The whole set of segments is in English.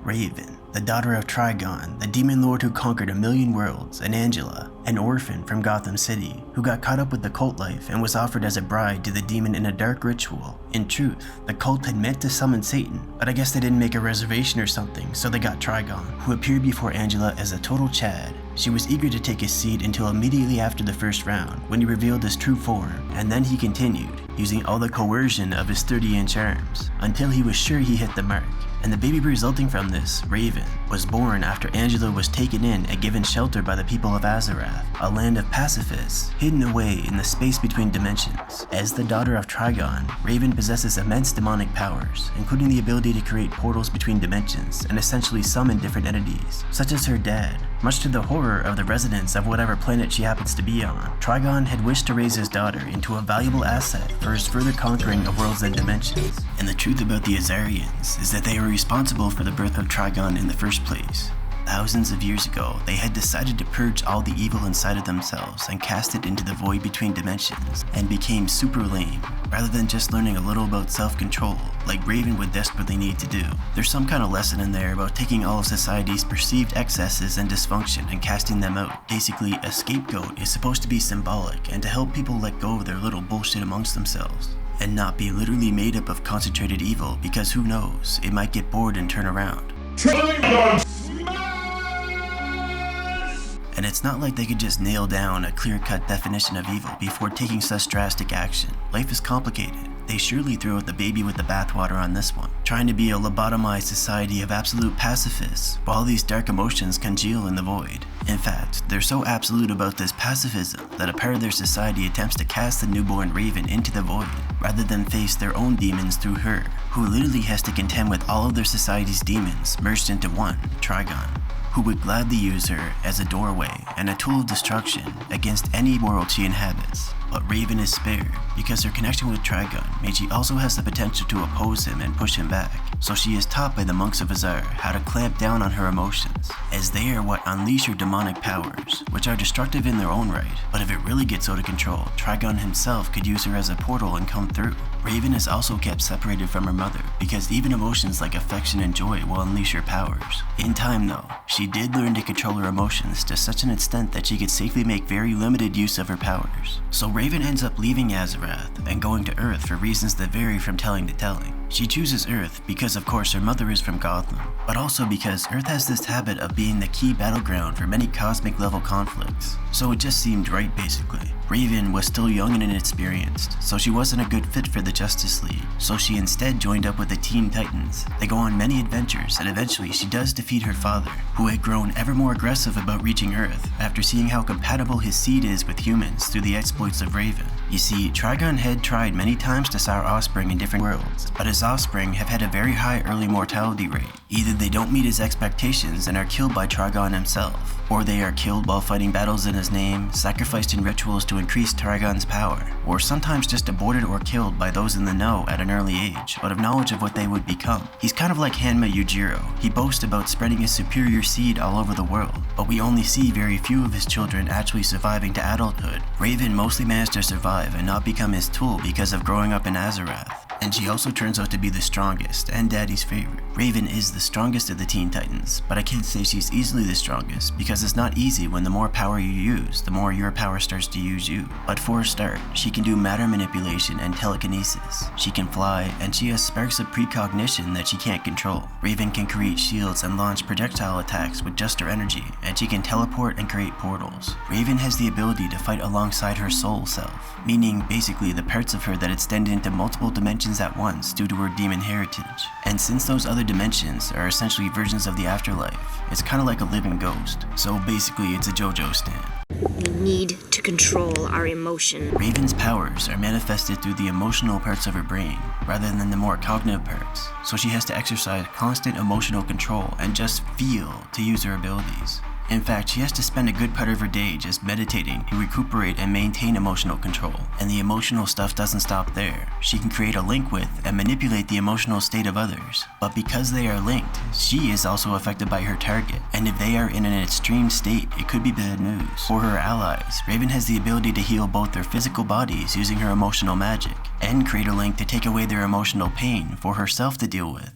Raven, the daughter of Trigon, the demon lord who conquered 1,000,000 worlds, and Angela, an orphan from Gotham City, who got caught up with the cult life and was offered as a bride to the demon in a dark ritual. In truth, the cult had meant to summon Satan, but I guess they didn't make a reservation or something, so they got Trigon, who appeared before Angela as a total Chad. She was eager to take his seat until immediately after the first round, when he revealed his true form, and then he continued, using all the coercion of his 30-inch arms, until he was sure he hit the mark. And the baby resulting from this, Raven, was born after Angela was taken in and given shelter by the people of Azarath, a land of pacifists, hidden away in the space between dimensions. As the daughter of Trigon, Raven possesses immense demonic powers, including the ability to create portals between dimensions and essentially summon different entities, such as her dad. Much to the horror of the residents of whatever planet she happens to be on, Trigon had wished to raise his daughter into a valuable asset for his further conquering of worlds and dimensions. And the truth about the Azarians is that they were responsible for the birth of Trigon in the first place. Thousands of years ago, they had decided to purge all the evil inside of themselves and cast it into the void between dimensions, and became super lame, rather than just learning a little about self-control, like Raven would desperately need to do. There's some kind of lesson in there about taking all of society's perceived excesses and dysfunction and casting them out. Basically, a scapegoat is supposed to be symbolic and to help people let go of their little bullshit amongst themselves, and not be literally made up of concentrated evil, because who knows, it might get bored and turn around. Trigon! And it's not like they could just nail down a clear-cut definition of evil before taking such drastic action. Life is complicated. They surely threw out the baby with the bathwater on this one, trying to be a lobotomized society of absolute pacifists, while these dark emotions congeal in the void. In fact, they're so absolute about this pacifism that a part of their society attempts to cast the newborn Raven into the void, rather than face their own demons through her, who literally has to contend with all of their society's demons merged into one, Trigon, who would gladly use her as a doorway and a tool of destruction against any world she inhabits. But Raven is spared because her connection with Trigon means she also has the potential to oppose him and push him back. So she is taught by the monks of Azar how to clamp down on her emotions, as they are what unleash her demonic powers, which are destructive in their own right. But if it really gets out of control, Trigon himself could use her as a portal and come through. Raven is also kept separated from her mother, because even emotions like affection and joy will unleash her powers. In time though, she did learn to control her emotions to such an extent that she could safely make very limited use of her powers. So Raven ends up leaving Azarath and going to Earth for reasons that vary from telling to telling. She chooses Earth because of course her mother is from Gotham, but also because Earth has this habit of being the key battleground for many cosmic level conflicts. So it just seemed right basically. Raven was still young and inexperienced, so she wasn't a good fit for the Justice League, so she instead joined up with the Teen Titans. They go on many adventures, and eventually she does defeat her father, who had grown ever more aggressive about reaching Earth after seeing how compatible his seed is with humans through the exploits of Raven. You see, Trigon had tried many times to sire offspring in different worlds, but his offspring have had a very high early mortality rate. Either they don't meet his expectations and are killed by Trigon himself, or they are killed while fighting battles in his name, sacrificed in rituals to increase Trigon's power, or sometimes just aborted or killed by those in the know at an early age, out of knowledge of what they would become. He's kind of like Hanma Yujiro. He boasts about spreading his superior seed all over the world, but we only see very few of his children actually surviving to adulthood. Raven mostly managed to survive and not become his tool because of growing up in Azarath. And she also turns out to be the strongest and Daddy's favorite. Raven is the strongest of the Teen Titans, but I can't say she's easily the strongest because it's not easy when the more power you use, the more your power starts to use you. But for a start, she can do matter manipulation and telekinesis. She can fly, and she has sparks of precognition that she can't control. Raven can create shields and launch projectile attacks with just her energy, and she can teleport and create portals. Raven has the ability to fight alongside her soul self, meaning basically the parts of her that extend into multiple dimensions at once due to her demon heritage. And since those other dimensions are essentially versions of the afterlife, it's kind of like a living ghost. So basically it's a JoJo stand. We need to control our emotion. Raven's powers are manifested through the emotional parts of her brain, rather than the more cognitive parts, so she has to exercise constant emotional control and just feel to use her abilities. In fact, she has to spend a good part of her day just meditating to recuperate and maintain emotional control. And the emotional stuff doesn't stop there. She can create a link with and manipulate the emotional state of others. But because they are linked, she is also affected by her target. And if they are in an extreme state, it could be bad news. For her allies, Raven has the ability to heal both their physical bodies using her emotional magic, and create a link to take away their emotional pain for herself to deal with.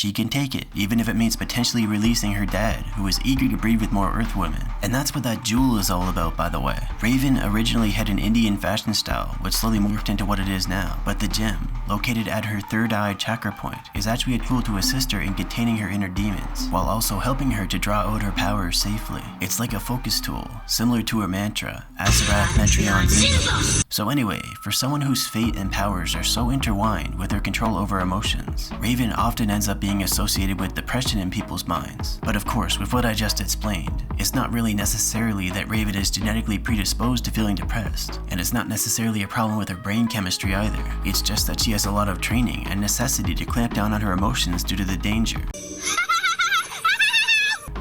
she can take it, even if it means potentially releasing her dad, who is eager to breed with more Earth women. And that's what that jewel is all about, by the way. Raven originally had an Indian fashion style, which slowly morphed into what it is now. But the gem, located at her third eye chakra point, is actually a tool to assist her in containing her inner demons, while also helping her to draw out her powers safely. It's like a focus tool, similar to her mantra, Asarath Metrion Zingo. So anyway, for someone whose fate and powers are so intertwined with her control over emotions, Raven often ends up being associated with depression in people's minds. But of course, with what I just explained, it's not really necessarily that Raven is genetically predisposed to feeling depressed, and it's not necessarily a problem with her brain chemistry either. It's just that she has a lot of training and necessity to clamp down on her emotions due to the danger.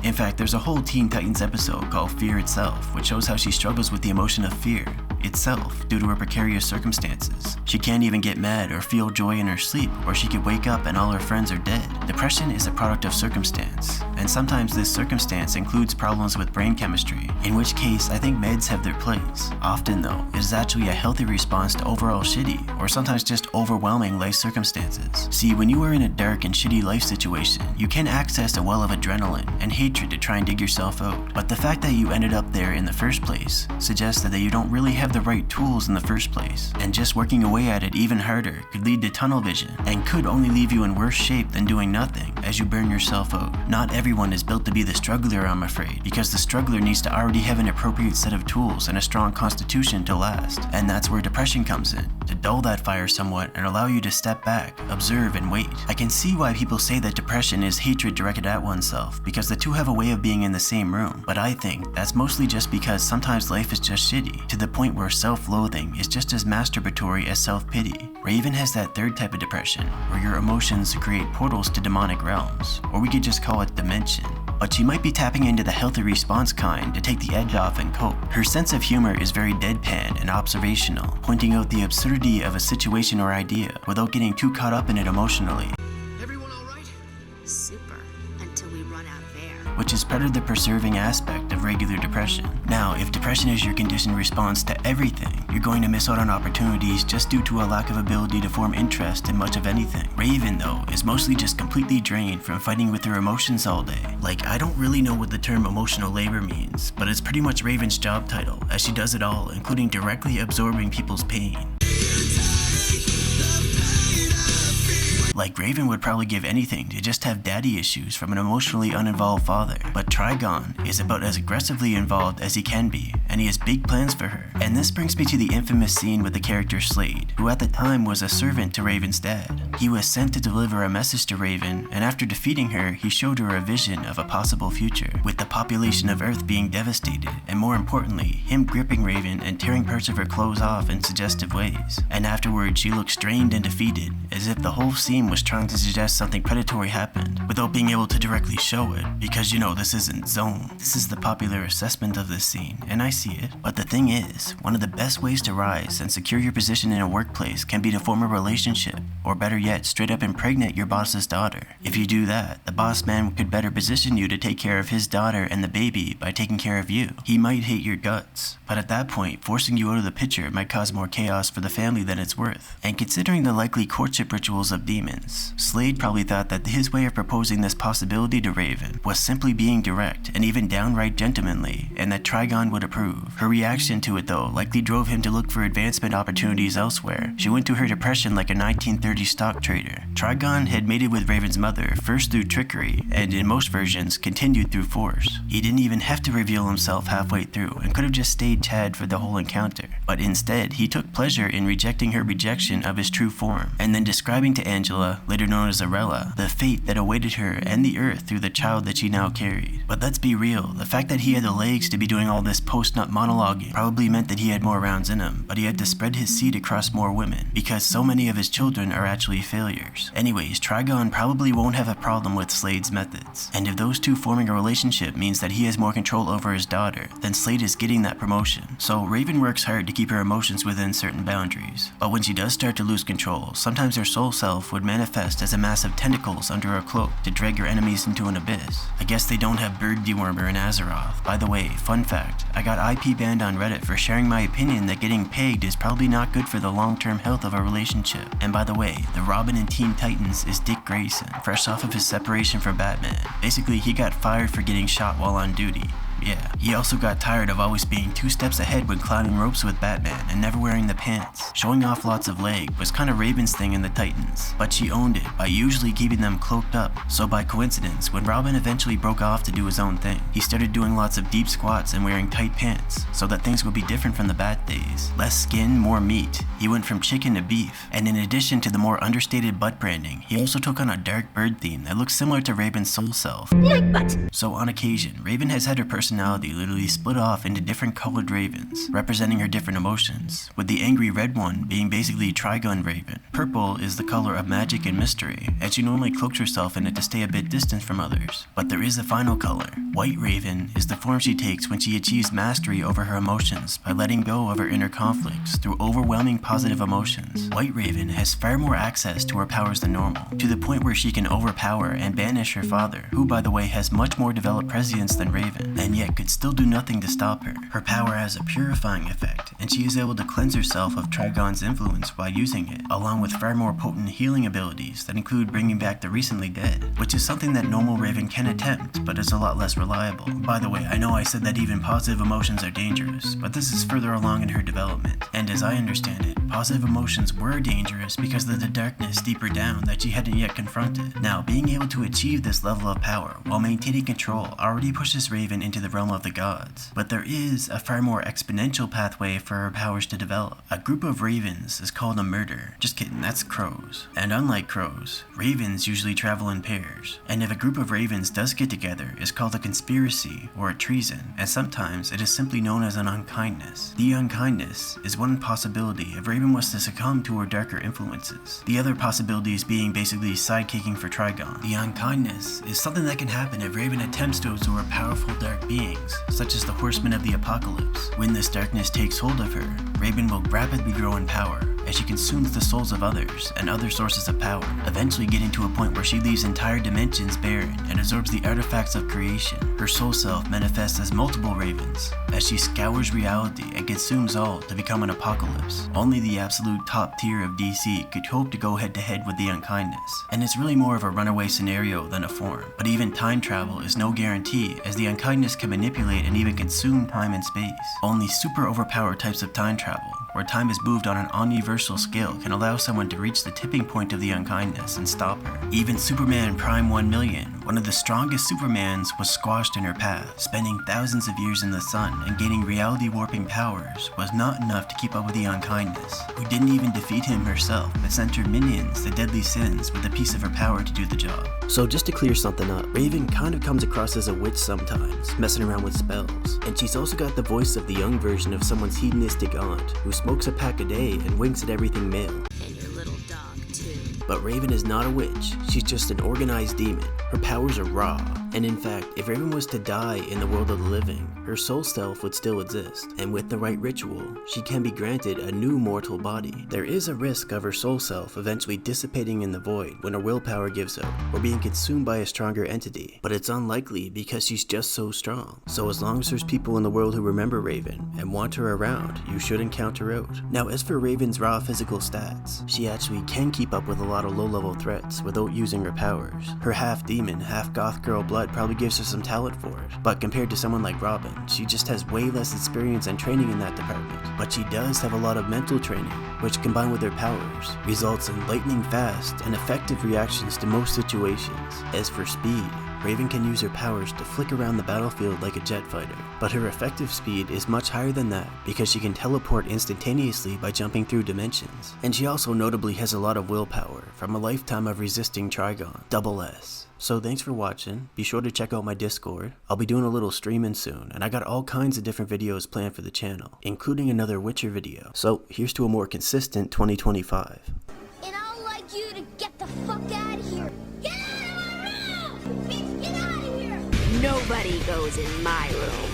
In fact, there's a whole Teen Titans episode called Fear Itself, which shows how she struggles with the emotion of fear itself due to her precarious circumstances. She can't even get mad or feel joy in her sleep, or she could wake up and all her friends are dead. Depression is a product of circumstance, and sometimes this circumstance includes problems with brain chemistry, in which case I think meds have their place. Often though, it is actually a healthy response to overall shitty, or sometimes just overwhelming life circumstances. See, when you are in a dark and shitty life situation, you can access a well of adrenaline and hatred to try and dig yourself out. But the fact that you ended up there in the first place suggests that you don't really have the right tools in the first place, and just working away at it even harder could lead to tunnel vision, and could only leave you in worse shape than doing nothing as you burn yourself out. Not everyone is built to be the struggler, I'm afraid, because the struggler needs to already have an appropriate set of tools and a strong constitution to last, and that's where depression comes in, to dull that fire somewhat and allow you to step back, observe, and wait. I can see why people say that depression is hatred directed at oneself, because the two have a way of being in the same room, but I think that's mostly just because sometimes life is just shitty, to the point where self-loathing is just as masturbatory as self-pity. Raven has that third type of depression, where your emotions create portals to demonic realms, or we could just call it dimension. But she might be tapping into the healthy response kind to take the edge off and cope. Her sense of humor is very deadpan and observational, pointing out the absurdity of a situation or idea without getting too caught up in it emotionally. Everyone all right? Super, until we run out of air. Which is part of the preserving aspect of regular depression. Now, if depression is your conditioned response to everything, you're going to miss out on opportunities just due to a lack of ability to form interest in much of anything. Raven, though, is mostly just completely drained from fighting with her emotions all day. Like, I don't really know what the term emotional labor means, but it's pretty much Raven's job title, as she does it all, including directly absorbing people's pain. Like, Raven would probably give anything to just have daddy issues from an emotionally uninvolved father, but Trigon is about as aggressively involved as he can be, and he has big plans for her. And this brings me to the infamous scene with the character Slade, who at the time was a servant to Raven's dad. He was sent to deliver a message to Raven, and after defeating her, he showed her a vision of a possible future, with the population of Earth being devastated, and more importantly, him gripping Raven and tearing parts of her clothes off in suggestive ways. And afterwards, she looked strained and defeated, as if the whole scene was trying to suggest something predatory happened, without being able to directly show it, because you know this isn't Zone. This is the popular assessment of this scene, and I see it. But the thing is, one of the best ways to rise and secure your position in a workplace can be to form a relationship, or better yet, straight up impregnate your boss's daughter. If you do that, the boss man could better position you to take care of his daughter and the baby by taking care of you. He might hate your guts, but at that point, forcing you out of the picture might cause more chaos for the family than it's worth. And considering the likely courtship rituals of demons, Slade probably thought that his way of proposing this possibility to Raven was simply being direct and even downright gentlemanly, and that Trigon would approve. Her reaction to it, though, likely drove him to look for advancement opportunities elsewhere. She went to her depression like a 1930s stock trader. Trigon had mated with Raven's mother, first through trickery, and in most versions, continued through force. He didn't even have to reveal himself halfway through, and could have just stayed Chad for the whole encounter. But instead, he took pleasure in rejecting her rejection of his true form, and then describing to Angela, later known as Arella, the fate that awaited her and the Earth through the child that she now carried. But let's be real, the fact that he had the legs to be doing all this post-nut monologuing probably meant that he had more rounds in him, but he had to spread his seed across more women, because so many of his children are actually failures. Anyways, Trigon probably won't have a problem with Slade's methods, and if those two forming a relationship means that he has more control over his daughter, then Slade is getting that promotion. So Raven works hard to keep her emotions within certain boundaries, but when she does start to lose control, sometimes her soul self would manifest as a mass of tentacles under her cloak to drag her enemies into an abyss. I guess they don't have Bird Dewormer in Azeroth. By the way, fun fact, I got IP banned on Reddit for sharing my opinion that getting pegged is probably not good for the long-term health of a relationship. And by the way, the Robin in Teen Titans is Dick Grayson, fresh off of his separation from Batman. Basically, he got fired for getting shot while on duty. Yeah, he also got tired of always being 2 steps ahead when climbing ropes with Batman and never wearing the pants. Showing off lots of leg was kinda Raven's thing in the Titans, but she owned it by usually keeping them cloaked up. So by coincidence, when Robin eventually broke off to do his own thing, he started doing lots of deep squats and wearing tight pants, so that things would be different from the Bat days. Less skin, more meat. He went from chicken to beef, and in addition to the more understated butt branding, he also took on a dark bird theme that looks similar to Raven's soul self. So on occasion, Raven has had her personality literally split off into different colored ravens, representing her different emotions, with the angry red one being basically Trigon Raven. Purple is the color of magic and mystery, and she normally cloaks herself in it to stay a bit distant from others. But there is a final color. White Raven is the form she takes when she achieves mastery over her emotions by letting go of her inner conflicts through overwhelming positive emotions. White Raven has far more access to her powers than normal, to the point where she can overpower and banish her father, who by the way has much more developed prescience than Raven, and yet could still do nothing to stop her. Her power has a purifying effect, and she is able to cleanse herself of Trigon's influence by using it, along with far more potent healing abilities that include bringing back the recently dead, which is something that normal Raven can attempt, but is a lot less reliable. By the way, I know I said that even positive emotions are dangerous, but this is further along in her development, and as I understand it, positive emotions were dangerous because of the darkness deeper down that she hadn't yet confronted. Now, being able to achieve this level of power while maintaining control already pushes Raven into the realm of the gods, but there is a far more exponential pathway for her powers to develop. A group of ravens is called a murder. Just kidding, that's crows. And unlike crows, ravens usually travel in pairs, and if a group of ravens does get together, it's called a conspiracy or a treason, and sometimes it is simply known as an unkindness. The unkindness is one possibility if Raven was to succumb to her darker influences. The other possibilities being basically sidekicking for Trigon. The unkindness is something that can happen if Raven attempts to absorb powerful dark beings, such as the Horsemen of the Apocalypse. When this darkness takes hold of her, Raven will rapidly grow in power as she consumes the souls of others and other sources of power, eventually getting to a point where she leaves entire dimensions barren and absorbs the artifacts of creation. Her soul self manifests as multiple ravens, as she scours reality and consumes all to become an apocalypse. Only the absolute top tier of DC could hope to go head to head with the unkindness, and it's really more of a runaway scenario than a form. But even time travel is no guarantee, as the unkindness can manipulate and even consume time and space. Only super overpowered types of time travel, where time is moved on an omniversal scale, can allow someone to reach the tipping point of the unkindness and stop her. Even Superman Prime 1 million, one of the strongest Supermans, was squashed in her path. Spending thousands of years in the sun and gaining reality warping powers was not enough to keep up with the unkindness, who didn't even defeat him herself, but sent her minions, the Deadly Sins, with a piece of her power to do the job. So just to clear something up, Raven kind of comes across as a witch sometimes, messing around with spells, and she's also got the voice of the young version of someone's hedonistic aunt, who smokes a pack a day and winks at everything male. And your little dog, too. But Raven is not a witch, she's just an organized demon. Her powers are raw, and in fact, if Raven was to die in the world of the living, her soul self would still exist, and with the right ritual, she can be granted a new mortal body. There is a risk of her soul self eventually dissipating in the void when her willpower gives out, or being consumed by a stronger entity, but it's unlikely because she's just so strong. So as long as there's people in the world who remember Raven and want her around, you shouldn't count her out. Now as for Raven's raw physical stats, she actually can keep up with a lot of low-level threats without using her powers. Her half demon, half goth girl blood probably gives her some talent for it, but compared to someone like Robin, she just has way less experience and training in that department. But she does have a lot of mental training, which combined with her powers, results in lightning fast and effective reactions to most situations. As for speed, Raven can use her powers to flick around the battlefield like a jet fighter, but her effective speed is much higher than that because she can teleport instantaneously by jumping through dimensions. And she also notably has a lot of willpower from a lifetime of resisting Trigon, double S. So thanks for watching, be sure to check out my Discord. I'll be doing a little streaming soon, and I got all kinds of different videos planned for the channel, including another Witcher video. So here's to a more consistent 2025. And I'd like you to get the fuck out of here. Get out of my room! Bitch, get out of here! Nobody goes in my room.